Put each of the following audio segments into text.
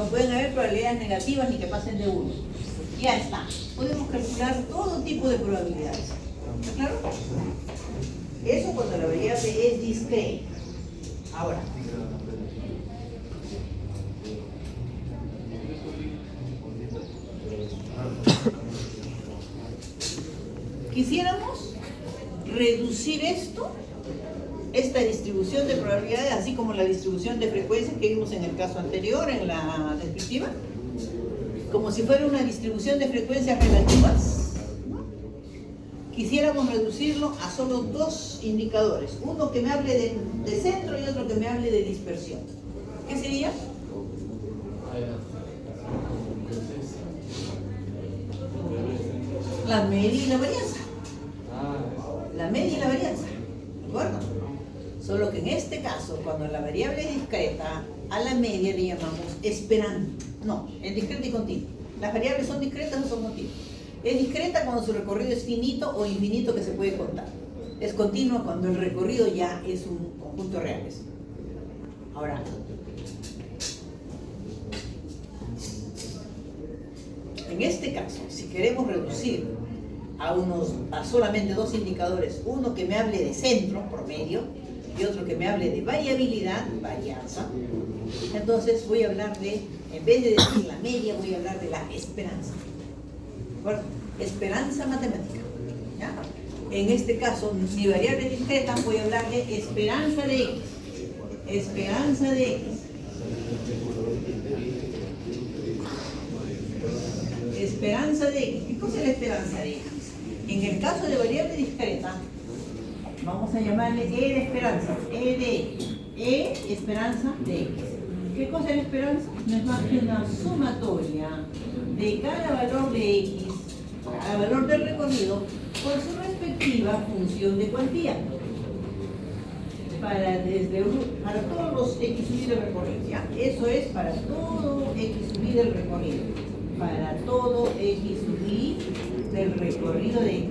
No pueden haber probabilidades negativas ni que pasen de 1. Ya está. Podemos calcular todo tipo de probabilidades. ¿Está claro? Eso cuando la variable es discreta. Ahora, quisiéramos reducir esta distribución de probabilidades, así como la distribución de frecuencias que vimos en el caso anterior, en la descriptiva, como si fuera una distribución de frecuencias relativas, ¿no? Quisiéramos reducirlo a solo dos indicadores, uno que me hable de centro y otro que me hable de dispersión. ¿Qué sería? La media y la varianza. La media y la varianza. ¿De acuerdo? Solo que en este caso, cuando la variable es discreta, a la media le llamamos esperando. No, es discreta y continua. ¿Las variables son discretas o son continuas? Es discreta cuando su recorrido es finito o infinito que se puede contar. Es continua cuando el recorrido ya es un conjunto de reales. Ahora, en este caso, si queremos reducir a solamente dos indicadores, uno que me hable de centro, promedio, y otro que me hable de variabilidad, varianza, entonces voy a hablar de, en vez de decir la media, voy a hablar de la esperanza. ¿De acuerdo? Esperanza matemática. ¿Ya? En este caso, mi variable discreta, voy a hablar de esperanza de X. Esperanza de X. Esperanza de X. ¿Qué cosa es la esperanza de X? En el caso de variable discreta, vamos a llamarle E de esperanza, E de X. E esperanza de X. ¿Qué cosa es la esperanza? No es más que una sumatoria de cada valor de X, cada valor del recorrido, por su respectiva función de cuantía. Para todos los X subir del recorrido, ¿ya? Eso es para todo X subir del recorrido. Para todo X subir del recorrido de X.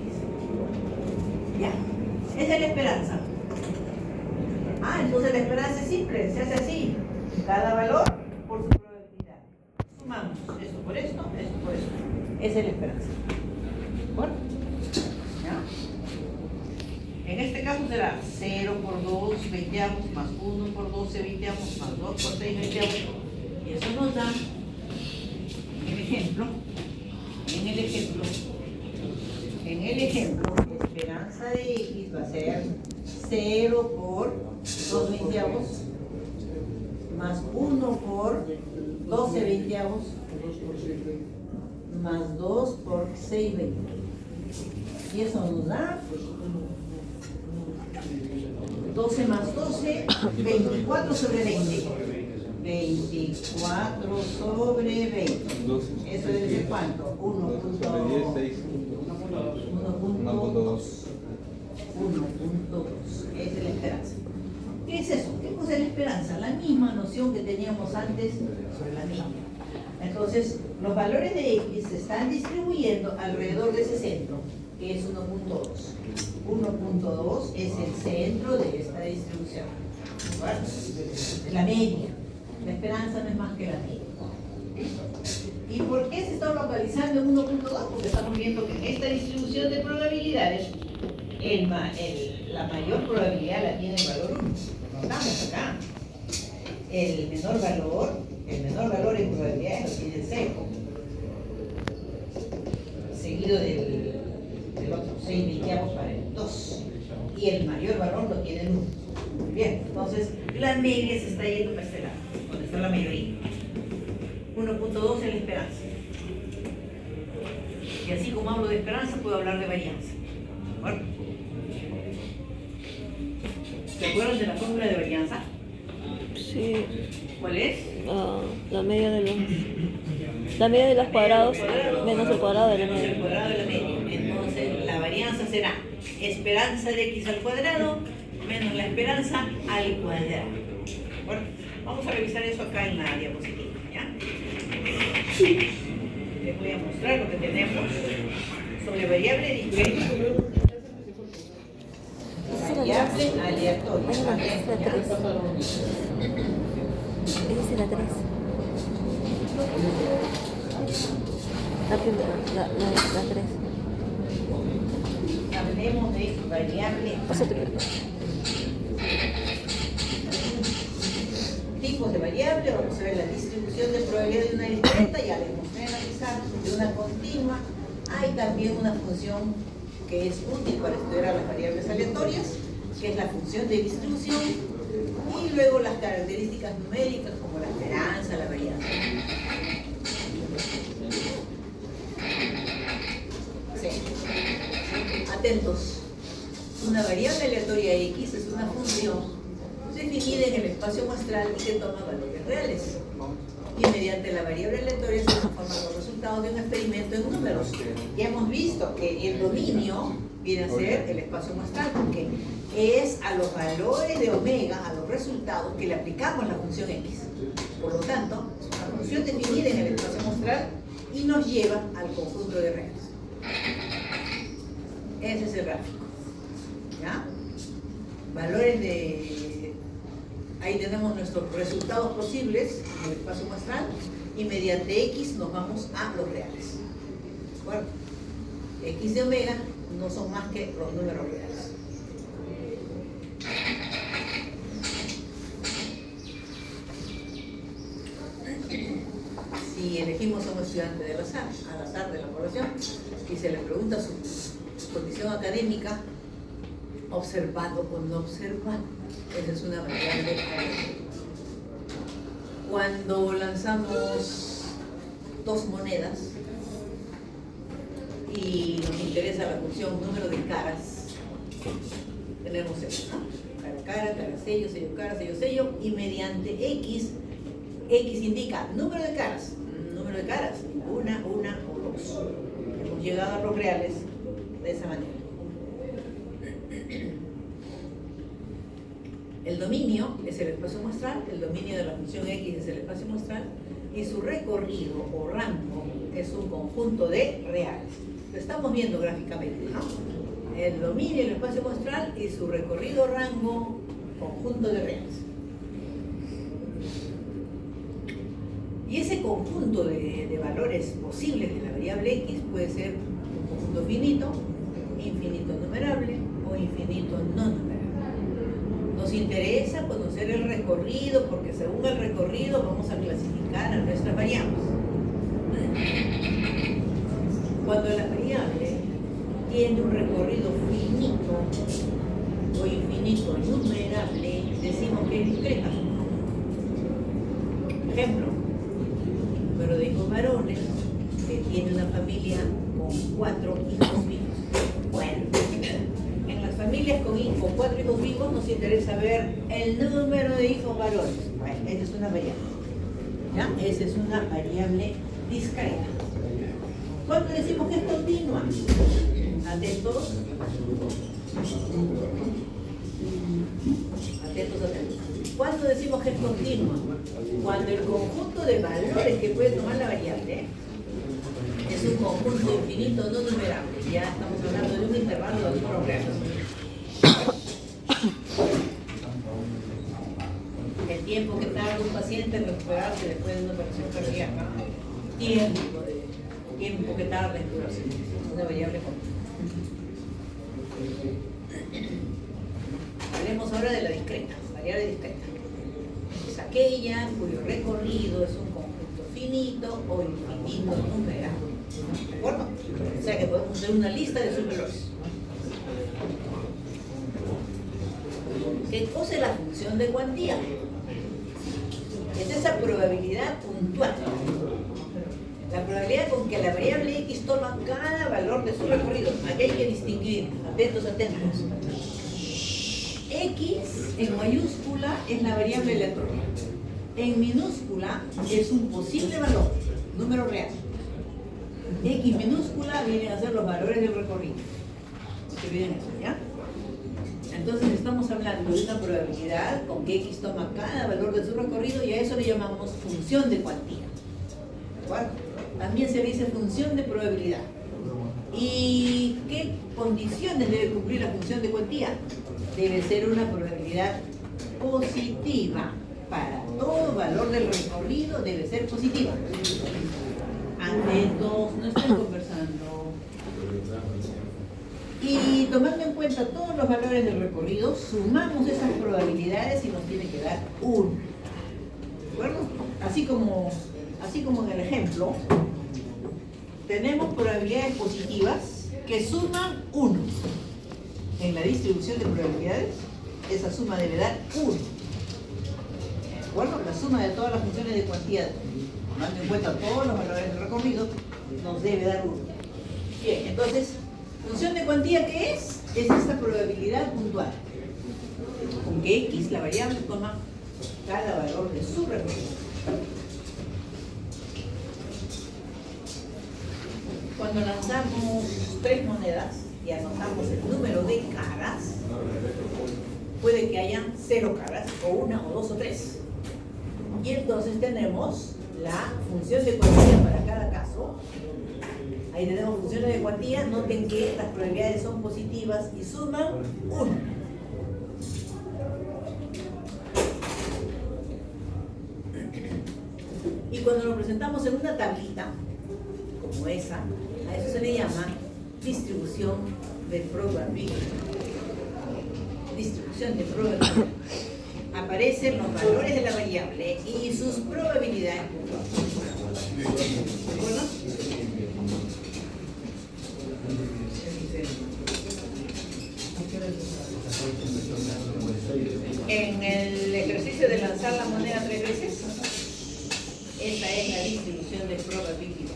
¿Ya? Esa es la esperanza. Entonces la esperanza es simple, se hace así. Cada valor por su probabilidad. Sumamos esto por esto, esto por esto. Esa es la esperanza. ¿Bueno? ¿Ya? En este caso será 0 por 2 veinteavos más 1 por 12 veinteavos más 2 por 6 veinteavos. Y eso nos da, en el ejemplo, esperanza de X va a ser 0 por 2 veinteavos más 1 por 12 veinteavos más 2 por 6 veinteavos. Y eso nos da 12 más 12, 24 sobre 20. 24 sobre 20. ¿Eso debe ser cuánto? 1.2. Esa es la esperanza. ¿Qué es eso? ¿Qué cosa es la esperanza? La misma noción que teníamos antes sobre la media. Entonces, los valores de X se están distribuyendo alrededor de ese centro, que es 1.2. 1.2 es el centro de esta distribución. ¿Vale? La media. La esperanza no es más que la media. ¿Y por qué se está localizando en 1.2? Porque estamos viendo que en esta distribución de probabilidades, la mayor probabilidad la tiene el valor 1. Estamos acá. El menor valor en probabilidades lo tiene el 0. Seguido del otro, 6 veinteavos para el 2. Y el mayor valor lo tiene el 1. Muy bien, entonces la media se está yendo para este lado, donde está la mayoría. 1.2 es la esperanza. Y así como hablo de esperanza, puedo hablar de varianza. Bueno. ¿Se acuerdan de la fórmula de varianza? Sí. ¿Cuál es? La media de los cuadrados menos el cuadrado de la media. El cuadrado de la media. Entonces la varianza será esperanza de X al cuadrado menos la esperanza al cuadrado. Bueno, vamos a revisar eso acá en la diapositiva, ¿ya? Les voy a mostrar lo que tenemos sobre variable discreta. Variable aleatoria. Esa es la 3. La primera, la 3. Hablemos de variable. Pásate por acá. Tipos de variable, vamos a ver la distribución de probabilidad de una discreta, ya les mostré analizar, de una continua. Hay también una función que es útil para estudiar las variables aleatorias, que es la función de distribución, y luego las características numéricas como la esperanza, la varianza. Sí. Atentos. Una variable aleatoria X es una función definida en el espacio muestral y que toma valores reales. Y mediante la variable aleatoria se transforman los resultados de un experimento en números. Ya hemos visto que el dominio viene a ser el espacio muestral, porque es a los valores de omega, a los resultados, que le aplicamos la función X. Por lo tanto, la función definida en el espacio muestral y nos lleva al conjunto de reales. Ese es el gráfico. ¿Ya? Valores de... Ahí tenemos nuestros resultados posibles en el espacio muestral y mediante X nos vamos a los reales. ¿De acuerdo? X de omega no son más que los números reales. Si elegimos a un estudiante del azar, al azar de la población, y se le pregunta su condición académica, observado o no observado, esa es una variable. Cuando lanzamos dos monedas y nos interesa la función número de caras, tenemos esto, ¿no? Cara, sello, sello, cara, sello, sello, y mediante X indica número de caras, una o dos. Hemos llegado a los reales de esa manera. El dominio es el espacio muestral, el dominio de la función X es el espacio muestral, y su recorrido o rango es un conjunto de reales. Lo estamos viendo gráficamente, ¿no? El dominio del espacio muestral y su recorrido rango, conjunto de reales. Y ese conjunto de valores posibles de la variable X puede ser un conjunto finito, infinito numerable o infinito no numerable. Nos interesa conocer el recorrido porque según el recorrido vamos a clasificar a nuestras variables. Cuando la variable tiene un recorrido finito o infinito numerable, decimos que es discreta. Ejemplo, número de hijos varones que tiene una familia con 4 hijos vivos. Bueno, en las familias con 4 hijos vivos nos interesa ver el número de hijos varones. Bueno, esa es una variable. ¿Ya? Esa es una variable discreta. ¿Cuándo decimos que es continua? Atentos. Atentos. ¿Cuándo decimos que es continua? Cuando el conjunto de valores que puede tomar la variable es un conjunto infinito no numerable. Ya estamos hablando de un intervalo de números reales. El tiempo que tarda un paciente en recuperarse después de una operación cardíaca, tiempo que tarda en curarse, es una variable continua. Hablemos ahora de la discreta, variable discreta. Es aquella cuyo recorrido es un conjunto finito o infinito numerable. ¿De acuerdo? O sea que podemos hacer una lista de sus valores. ¿Qué cosa es la función de cuantía? Es esa probabilidad puntual. La probabilidad con que la variable X toma cada valor de su recorrido. Aquí hay que distinguir, atentos. X en mayúscula es la variable aleatoria. En minúscula es un posible valor, número real. X minúscula vienen a ser los valores del recorrido. ¿Se olviden eso, ya? Entonces estamos hablando de una probabilidad con que X toma cada valor de su recorrido y a eso le llamamos función de cuantía. ¿De acuerdo? También se dice función de probabilidad. ¿Y qué condiciones debe cumplir la función de cuantía? Debe ser una probabilidad positiva para todo valor del recorrido debe ser positiva. Atentos, no estén conversando. Y tomando en cuenta todos los valores del recorrido, sumamos esas probabilidades y nos tiene que dar 1. ¿De acuerdo? Así como en el ejemplo, tenemos probabilidades positivas que suman 1. En la distribución de probabilidades, esa suma debe dar 1. ¿De acuerdo? La suma de todas las funciones de cuantía, tomando en cuenta todos los valores del recorrido, nos debe dar 1. Bien, entonces, función de cuantía, ¿qué es? Es esta probabilidad puntual. Con que x, la variable, toma cada valor de su recorrido. Cuando lanzamos 3 monedas y anotamos el número de caras, puede que hayan 0 caras, o 1, o 2, o 3. Y entonces tenemos la función de cuantía para cada caso. Ahí tenemos funciones de cuantía. Noten que las probabilidades son positivas y suman 1. Y cuando lo presentamos en una tablita, como esa, a eso se le llama distribución de probabilidad. Distribución de probabilidad. Aparecen los valores de la variable y sus probabilidades. ¿De acuerdo? En el ejercicio de lanzar la moneda 3 veces, esa es la distribución de probabilidad.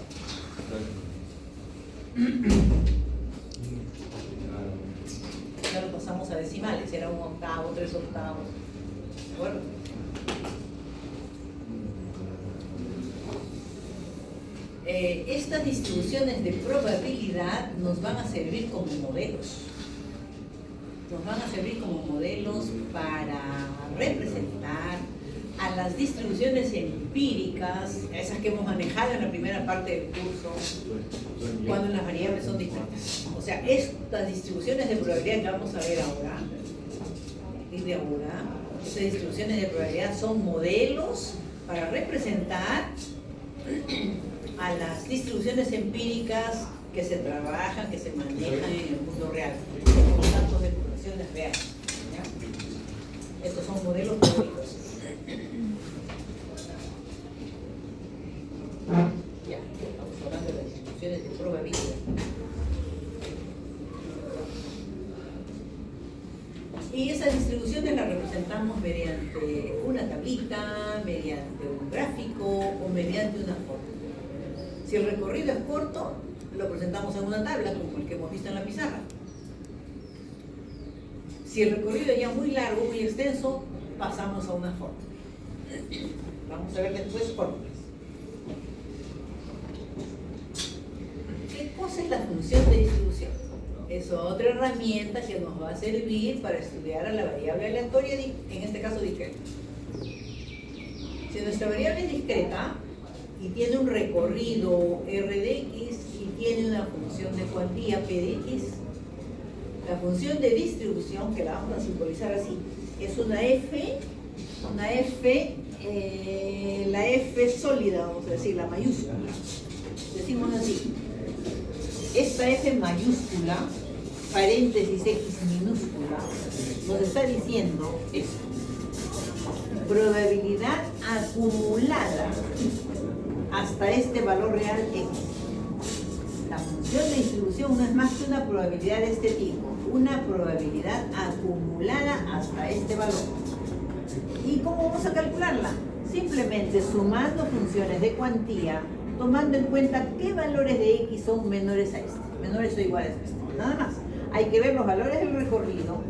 Ya lo pasamos a decimales, era 1 octavo, 3 octavos. ¿De acuerdo? Estas distribuciones de probabilidad nos van a servir como modelos. Nos van a servir como modelos para representar a las distribuciones empíricas, esas que hemos manejado en la primera parte del curso, cuando las variables son distintas. O sea, estas distribuciones de probabilidad que vamos a ver ahora, a partir de ahora, estas distribuciones de probabilidad son modelos para representar a las distribuciones empíricas que se trabajan, que se manejan en el mundo real, como datos de poblaciones reales. ¿Ya? Estos son modelos teóricos. Ya, estamos hablando de las distribuciones de probabilidad. Y esas distribuciones las representamos mediante una tablita, mediante un gráfico o mediante una foto. Si el recorrido es corto, lo presentamos en una tabla, como el que hemos visto en la pizarra. Si el recorrido es ya muy largo, muy extenso, pasamos a una foto. Vamos a ver después fórmulas. ¿Qué cosa es la función de distribución? Es otra herramienta que nos va a servir para estudiar a la variable aleatoria, en este caso discreta. Si nuestra variable es discreta y tiene un recorrido r de x y tiene una función de cuantía p de x, la función de distribución, que la vamos a simbolizar así, es una f, la f sólida, vamos a decir, la mayúscula. Decimos así, esta f mayúscula, paréntesis x minúscula, nos está diciendo esto: probabilidad acumulada hasta este valor real x. La función de distribución no es más que una probabilidad de este tipo, una probabilidad acumulada hasta este valor. ¿Y cómo vamos a calcularla? Simplemente sumando funciones de cuantía, tomando en cuenta qué valores de x son menores a este, menores o iguales a este. Nada más. Hay que ver los valores del recorrido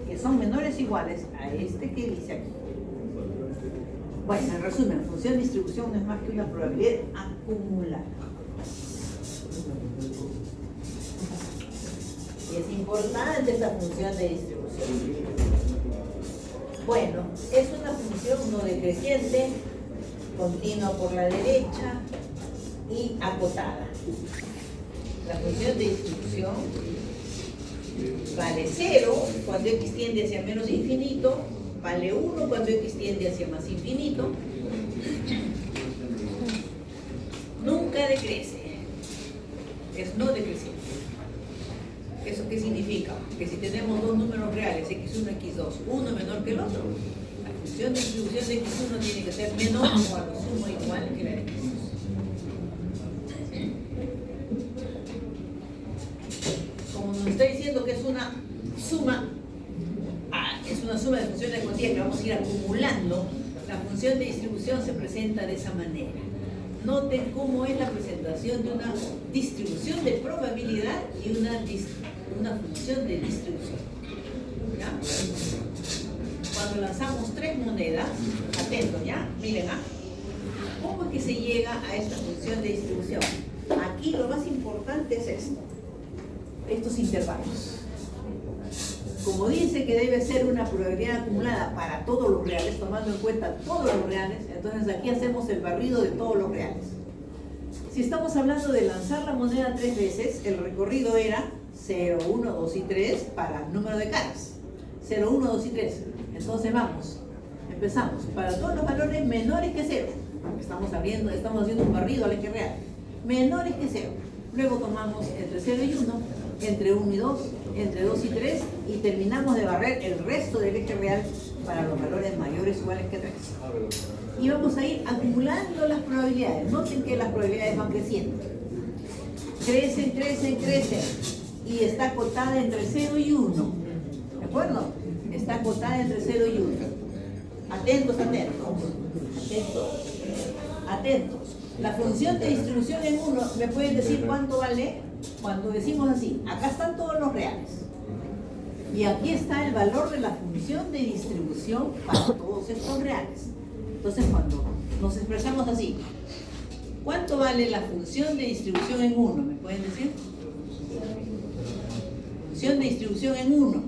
que son menores o iguales a este que dice aquí. Bueno, en resumen, función de distribución no es más que una probabilidad acumulada. Y es importante esta función de distribución. Bueno, es una función no decreciente, continua por la derecha y acotada. La función de distribución vale 0 cuando x tiende hacia menos infinito, vale 1 cuando x tiende hacia más infinito, decrece, es no decreciente. ¿Eso qué significa? Que si tenemos dos números reales, x1 y x2, uno menor que el otro, la función de distribución de x1 tiene que ser menor o a lo sumo igual que la de x2. Como nos está diciendo que es una suma, es una suma de funciones continuas que vamos a ir acumulando, la función de distribución se presenta de esa manera. Noten cómo es la presentación de una distribución de probabilidad y una función de distribución. ¿Ya? Cuando lanzamos tres monedas, atentos, ¿ya? Miren, ¿cómo es que se llega a esta función de distribución? Aquí lo más importante es esto, estos intervalos. Como dice que debe ser una probabilidad acumulada para todos los reales, tomando en cuenta todos los reales, entonces aquí hacemos el barrido de todos los reales. Si estamos hablando de lanzar la moneda 3 veces, el recorrido era 0, 1, 2 y 3 para el número de caras. 0, 1, 2 y 3. Entonces vamos, empezamos. Para todos los valores menores que 0, estamos haciendo un barrido al eje real. Menores que 0. Luego tomamos entre 0 y 1, entre 1 y 2, entre 2 y 3 y terminamos de barrer el resto del eje real para los valores mayores o iguales que 3. Y vamos a ir acumulando las probabilidades. Noten que las probabilidades van creciendo. Crecen, crecen, crecen. Y está acotada entre 0 y 1. ¿De acuerdo? Está acotada entre 0 y 1. Atentos, atentos. Atentos. Atentos. La función de distribución en 1, ¿me pueden decir cuánto vale? Cuando decimos así, acá están todos los reales. Y aquí está el valor de la función de distribución para todos estos reales. Entonces, cuando nos expresamos así, ¿cuánto vale la función de distribución en 1? ¿Me pueden decir? Función de distribución en 1.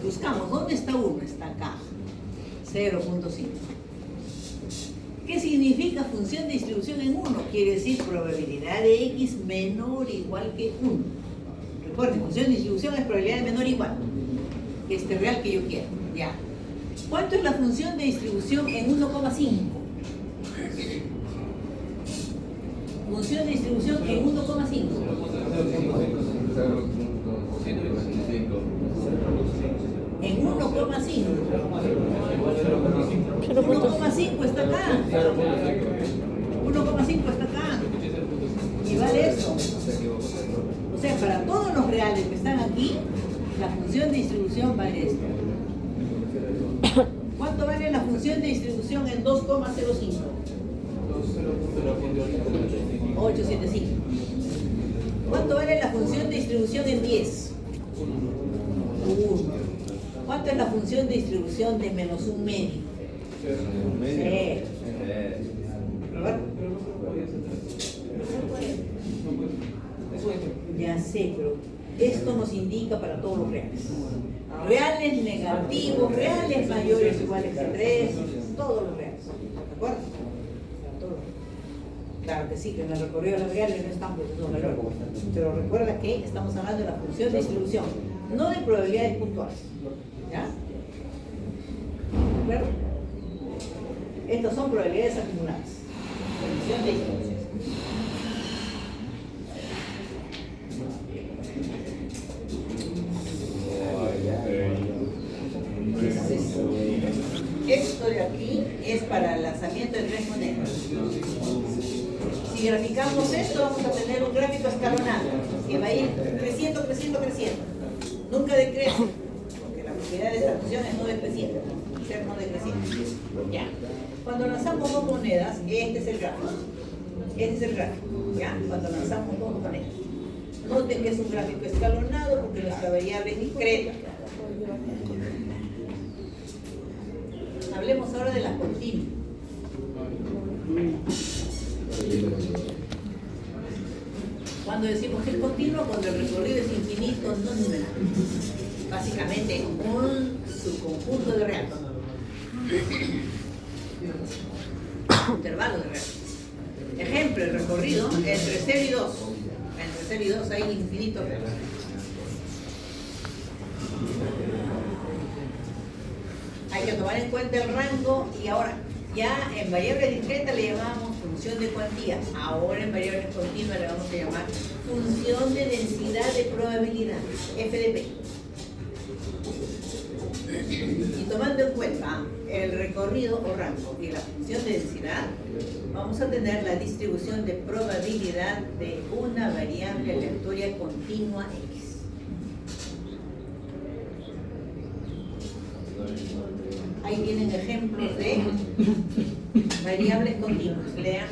Buscamos, ¿dónde está 1? Está acá. 0.5. ¿Qué significa función de distribución en 1? Quiere decir probabilidad de x menor o igual que 1. Recuerden, función de distribución es probabilidad de menor o igual que este real que yo quiero. Ya. ¿Cuánto es la función de distribución en 1,5? Función de distribución en 1,5. En 1,5. 1,5 está acá. 1,5 está acá. Y vale eso. O sea, para todos los reales que están aquí, la función de distribución vale esto. ¿Cuánto vale la función de distribución en 2,05? 875. ¿Cuánto vale la función de distribución en 10? 1. ¿Cuánto es la función de distribución de menos un medio? 0. Ya sé, pero esto nos indica para todos los reales. Reales negativos, reales mayores o iguales a 3, todos los reales. ¿De acuerdo? Para todos. Claro que sí, que en el recorrido de los reales no están por esos valores. Pero recuerda que estamos hablando de la función de distribución, no de probabilidades puntuales. ¿Ya? ¿Claro? Estas son probabilidades acumuladas. Función de distribución. Esto de aquí es para el lanzamiento de 3 monedas. Si graficamos esto, vamos a tener un gráfico escalonado que va a ir creciendo, creciendo, creciendo. Nunca decrece, porque la propiedad de esta función es no decreciente, ser no decreciente. Ya. Cuando lanzamos 2 monedas, este es el gráfico. Este es el gráfico. ¿Ya? Cuando lanzamos 2 monedas. Noten que es un gráfico escalonado porque nuestra variable es discreta. Hablemos ahora de las continuas. Cuando decimos que es continuo, cuando el recorrido es infinito, no numeral. Básicamente, un subconjunto de reales. Intervalo de reales. Ejemplo, el recorrido entre 0 y 2. Entre 0 y 2 hay infinitos reales. Hay que tomar en cuenta el rango y ahora ya en variable discreta le llamamos función de cuantía, ahora en variables continuas le vamos a llamar función de densidad de probabilidad, FDP. Y tomando en cuenta el recorrido o rango y la función de densidad, vamos a tener la distribución de probabilidad de una variable aleatoria continua X. Ahí tienen ejemplos de variables continuas. Lean.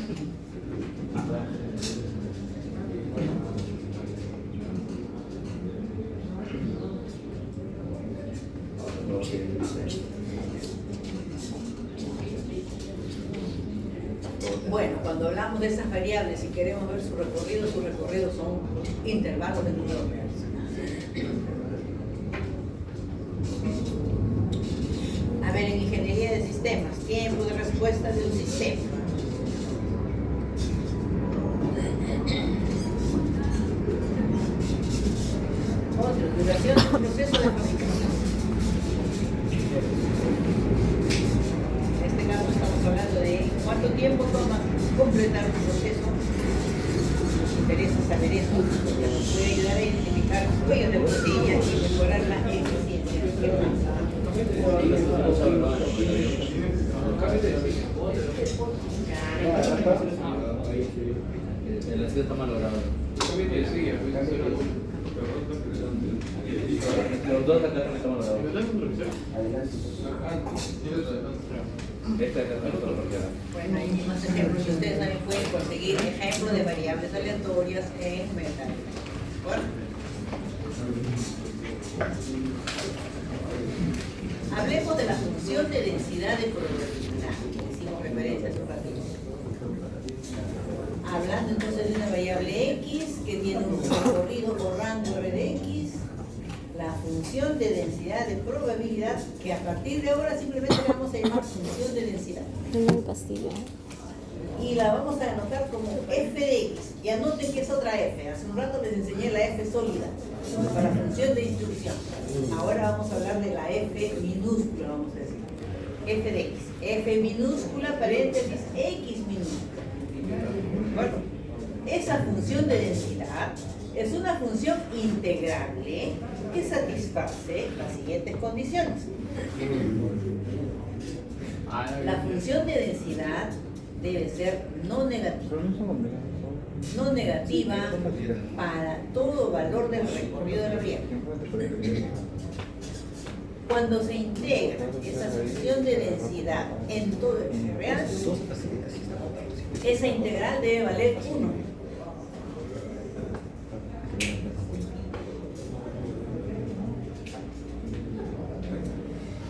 Bueno, cuando hablamos de esas variables y queremos ver su recorrido son intervalos de números reales. A ver, en ingeniería de sistemas, tiempo de respuesta de un sistema. Otro, duración del proceso de fabricación. En este caso estamos hablando de cuánto tiempo toma completar un proceso. Nos interesa saber eso, porque nos puede ayudar a identificar cuellos de botella y mejorar la eficiencia. ¿Qué pasa? El ácido está malogrado. Los dos acá también están malogrados. Bueno, hay más ejemplos. Ustedes también pueden conseguir ejemplos de variables aleatorias en metal. Bueno. Hablemos de la función de densidad de probabilidad, que hicimos referencia hace un ratito. Hablando entonces de una variable X que tiene un recorrido o rango R de X, la función de densidad de probabilidad, que a partir de ahora simplemente le vamos a llamar función de densidad. Tengo un castillo. Y la vamos a anotar como f de x. Y anoten que es otra f. Hace un rato les enseñé la f sólida para función de distribución. Ahora vamos a hablar de la f minúscula, vamos a decir. F de x. F minúscula, paréntesis, x minúscula. Bueno, esa función de densidad es una función integrable que satisface las siguientes condiciones. La función de densidad debe ser no negativa. No negativa para todo valor del recorrido de la variable. Cuando se integra esa función de densidad en todo el real, esa integral debe valer 1.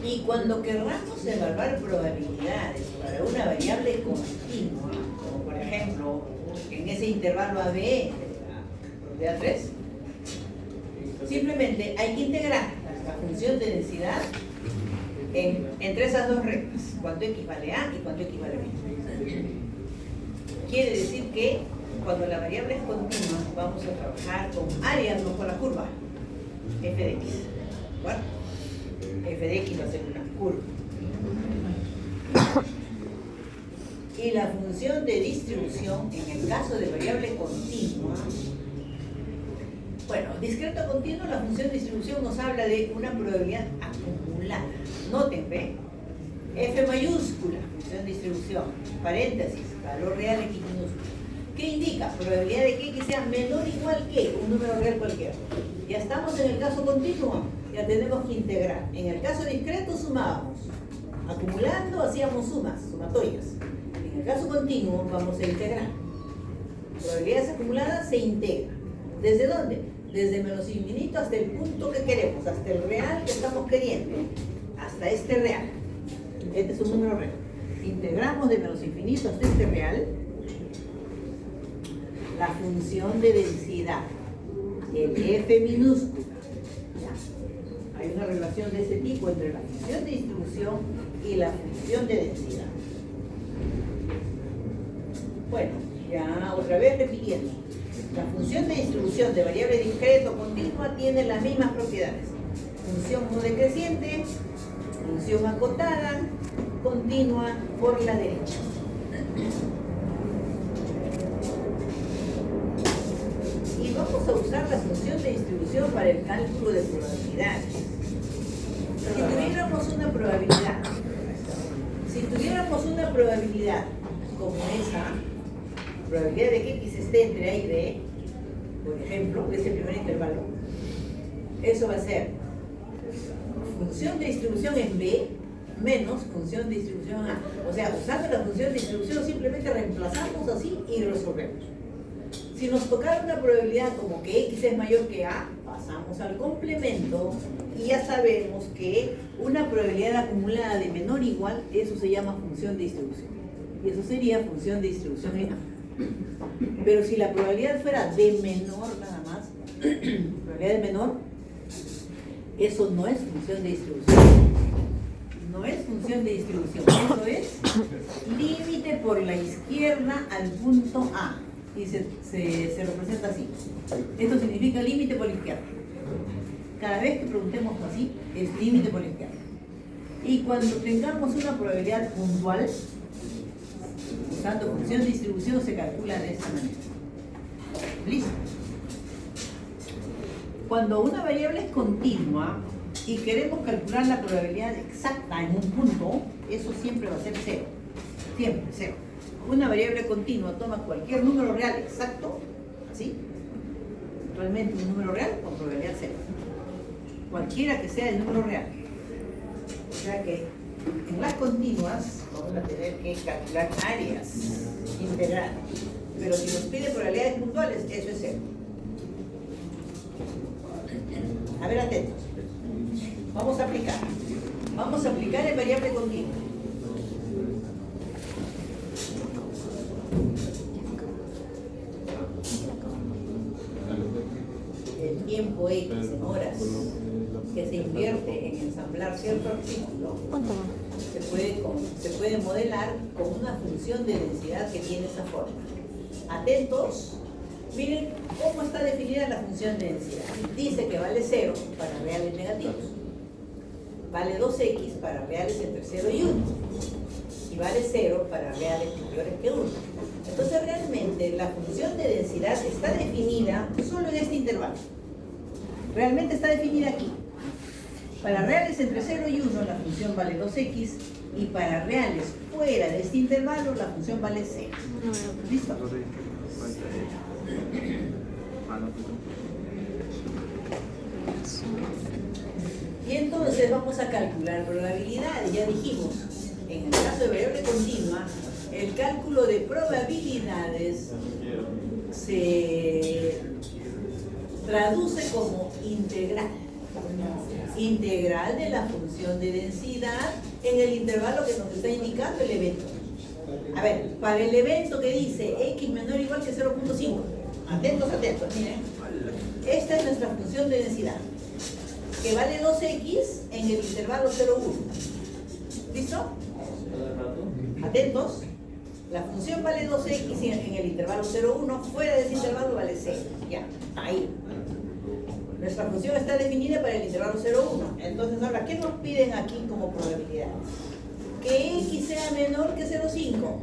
Y cuando querramos evaluar probabilidades para una variable continua, como por ejemplo en ese intervalo AB de A3, simplemente hay que integrar la función de densidad entre esas dos rectas, cuánto x vale A y cuánto x vale B. Quiere decir que cuando la variable es continua vamos a trabajar con áreas, no con la curva, f de x. ¿Bueno? F de x va a ser una curva. Y la función de distribución, en el caso de variable continua, bueno, discreto continuo, la función de distribución nos habla de una probabilidad acumulada. Noten, ¿ve? F mayúscula, función de distribución, paréntesis, valor real x minúscula. ¿Qué indica? Probabilidad de que x sea menor o igual que un número real cualquiera. Ya estamos en el caso continuo, ya tenemos que integrar. En el caso discreto sumábamos. Acumulando hacíamos sumas, sumatorias. En el caso continuo vamos a integrar. Probabilidades acumuladas se integra. ¿Desde dónde? Desde menos infinito hasta el punto que queremos, hasta el real que estamos queriendo, hasta este real. Este es un número real. Integramos de menos infinito hasta este real la función de densidad, el f minúscula. ¿Ya? Hay una relación de ese tipo entre la función de distribución y la función de densidad. Bueno, ya otra vez repitiendo. La función de distribución de variable discreto continua tiene las mismas propiedades. Función no decreciente, función acotada, continua por la derecha. distribución para el cálculo de probabilidades. Si tuviéramos una probabilidad como esa, probabilidad de que X esté entre A y B, por ejemplo, de ese primer intervalo, eso va a ser función de distribución en B menos función de distribución en A. O sea, usando la función de distribución simplemente reemplazamos así y resolvemos. Si nos tocara una probabilidad como que X es mayor que A, pasamos al complemento y ya sabemos que una probabilidad acumulada de menor o igual, eso se llama función de distribución. Y eso sería función de distribución en A. Pero si la probabilidad fuera de menor nada más, probabilidad de menor, eso no es función de distribución. No es función de distribución, eso es límite por la izquierda al punto A. Y se representa así. Esto significa límite por la izquierda. Cada vez que preguntemos así, es límite por la izquierda. Y cuando tengamos una probabilidad puntual, usando función de distribución, se calcula de esta manera. ¿Listo? Cuando una variable es continua y queremos calcular la probabilidad exacta en un punto, eso siempre va a ser cero. Siempre, cero. Una variable continua toma cualquier número real exacto, ¿sí? Realmente un número real con probabilidad cero. Cualquiera que sea el número real. O sea que en las continuas vamos a tener que calcular áreas integrales. Pero si nos pide probabilidades puntuales, eso es cero. A ver, atentos. Vamos a aplicar. Vamos a aplicar en variable continua. El tiempo X en horas que se invierte en ensamblar cierto artículo se puede modelar con una función de densidad que tiene esa forma. Atentos, miren cómo está definida la función de densidad. Dice que vale 0 para reales negativos, vale 2x para reales entre 0 y 1 y vale 0 para reales mayores que 1. Entonces realmente la función de densidad está definida solo en este intervalo. Realmente está definida aquí. Para reales entre 0 y 1 la función vale 2x y para reales fuera de este intervalo la función vale 0. ¿Listo? Y entonces vamos a calcular probabilidades. Ya dijimos, en el caso de variable continua, el cálculo de probabilidades se traduce como integral. Integral de la función de densidad en el intervalo que nos está indicando el evento. A ver, para el evento que dice x menor o igual que 0.5, atentos, atentos, miren. Esta es nuestra función de densidad, que vale 2x en el intervalo 0,1. ¿Listo? Atentos. La función vale 2x en el intervalo 0,1, fuera de ese intervalo vale 0. Ya, ahí. Nuestra función está definida para el intervalo 0,1. Entonces, ahora, ¿qué nos piden aquí como probabilidades? Que x sea menor que 0,5.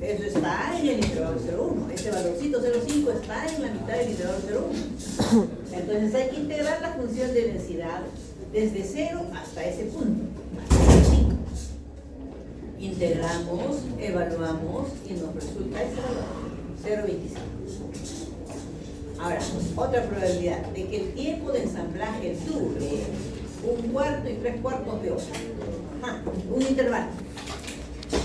Eso está en el intervalo 0,1. Este valorcito 0,5 está en la mitad del intervalo 0,1. Entonces, hay que integrar la función de densidad desde 0 hasta ese punto, hasta 0,5. Integramos, evaluamos y nos resulta ese valor, 0,25. Ahora, otra probabilidad de que el tiempo de ensamblaje dure 1/4 y 3/4 de hora. Un intervalo.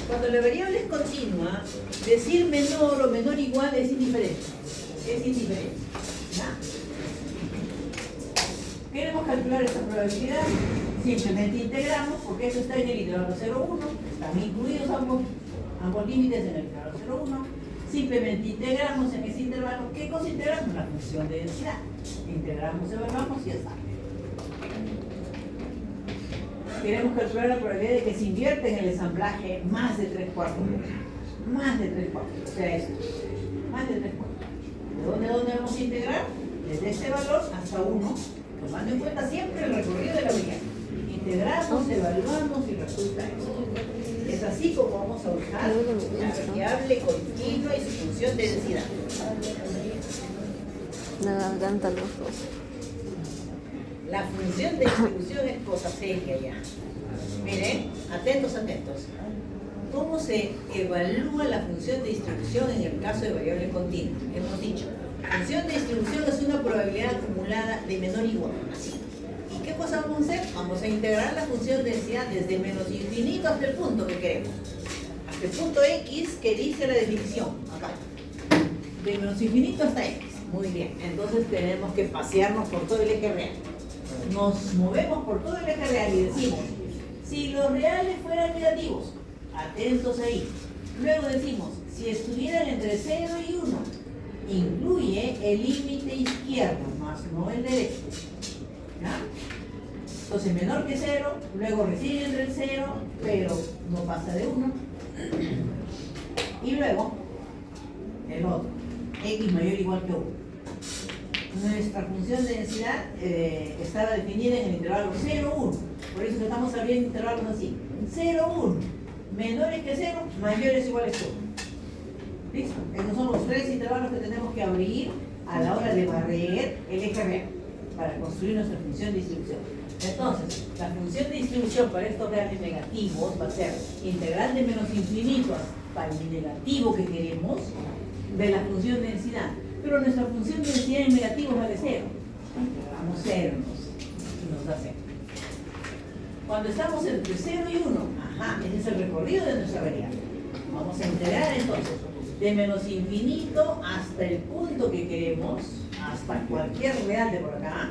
Cuando la variable es continua, decir menor o menor igual es indiferente. Es indiferente. ¿Ya? Queremos calcular esta probabilidad. Simplemente integramos, porque eso está en el intervalo 0,1. Están incluidos ambos límites en el intervalo 0,1. Simplemente integramos en ese intervalo. ¿Qué cosa integramos? La función de densidad. Integramos, evaluamos y ya está. Queremos calcular la probabilidad de que se invierta en el ensamblaje más de 3/4. Más de 3/4. O sea, esto. Más de 3/4. ¿De dónde vamos a integrar? Desde este valor hasta 1, tomando en cuenta siempre el recorrido de la variable. Integramos, evaluamos y resulta eso. Es así como vamos a usar la variable continua y su función de densidad. La garganta los dos. La función de distribución es cosa seria ya. Miren, atentos, atentos. ¿Cómo se evalúa la función de distribución en el caso de variable continua? Hemos dicho, función de distribución es una probabilidad acumulada de menor o igual, así. ¿Y qué cosa vamos a hacer? Vamos a integrar la función de densidad desde menos infinito hasta el punto que queremos. Hasta el punto X que dice la definición, acá. De menos infinito hasta X. Muy bien, entonces tenemos que pasearnos por todo el eje real. Nos movemos por todo el eje real y decimos, si los reales fueran negativos, atentos ahí. Luego decimos, si estuvieran entre 0 y 1, incluye el límite izquierdo, más no el derecho. ¿Ya? Entonces menor que 0, luego recibe entre el 0, pero no pasa de 1. Y luego, el otro, x mayor o igual que 1. Nuestra función de densidad estaba definida en el intervalo 0, 1. Por eso que estamos abriendo intervalos así. 0, 1. Menores que 0, mayores o iguales que 1. ¿Listo? Esos son los tres intervalos que tenemos que abrir a la hora de barrer el eje real para construir nuestra función de distribución. Entonces, la función de distribución para estos reales negativos va a ser integral de menos infinito hasta el negativo que queremos de la función de densidad. Pero nuestra función de densidad en negativos vale 0. Damos 0 y nos da 0. Cuando estamos entre 0 y 1, ese es el recorrido de nuestra variable. Vamos a integrar entonces de menos infinito hasta el punto que queremos, hasta cualquier real de por acá.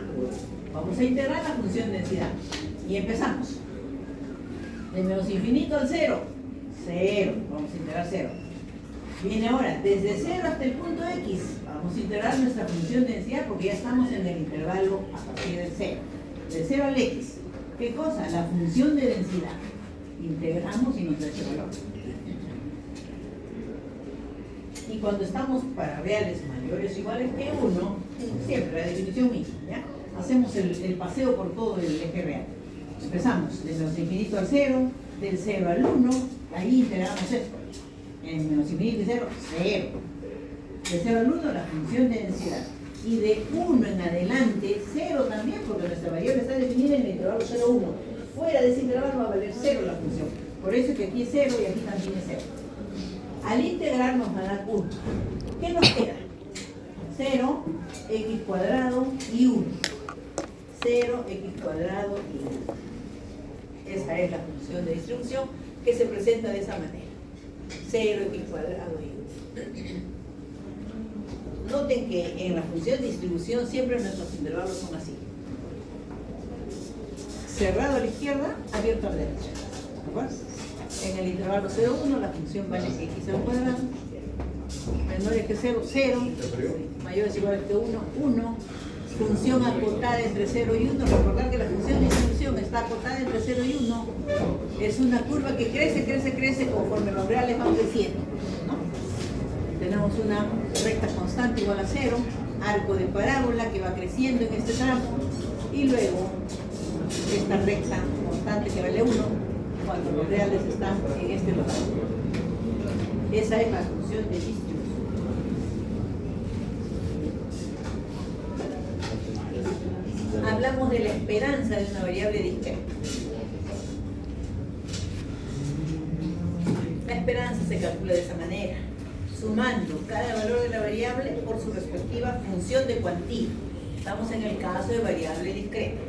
Vamos a integrar la función de densidad. Y empezamos. De menos infinito al 0, 0. Vamos a integrar 0. Viene ahora, desde 0 hasta el punto X, vamos a integrar nuestra función de densidad porque ya estamos en el intervalo a partir del 0. De 0 al X. ¿Qué cosa? La función de densidad. Integramos y nos da ese valor. Y cuando estamos para reales mayores o iguales que 1, siempre la definición misma, ¿ya? Hacemos el paseo por todo el eje real. Empezamos de menos infinito al 0, del 0 al 1, ahí integramos esto. En menos infinito y 0, 0. De 0 al 1 la función de densidad. Y de 1 en adelante, 0 también, porque nuestra variable está definida en el intervalo 0, 1. Fuera de ese intervalo va a valer 0 la función. Por eso es que aquí es 0 y aquí también es 0. Al integrar nos va a dar 1. ¿Qué nos queda? 0, x cuadrado y 1. 0, x cuadrado y 1. Esa es la función de distribución que se presenta de esa manera. 0, x cuadrado y 1. Noten que en la función de distribución siempre nuestros intervalos son así. Cerrado a la izquierda, abierto a la derecha. ¿De acuerdo? En el intervalo 0, 1 la función vale x al cuadrado. Menores que 0, 0. Mayores o iguales que 1, 1. Función acotada entre 0 y 1. Recordar que la función de distribución está acotada entre 0 y 1. Es una curva que crece, crece, crece conforme los reales van creciendo, ¿no? Tenemos una recta constante igual a 0, arco de parábola que va creciendo en este tramo, y luego esta recta constante que vale 1 cuando los reales están en este lugar. Esa es la función de distribución. Hablamos de la esperanza de una variable discreta. La esperanza se calcula de esa manera, sumando cada valor de la variable por su respectiva función de cuantía. Estamos en el caso de variable discreta.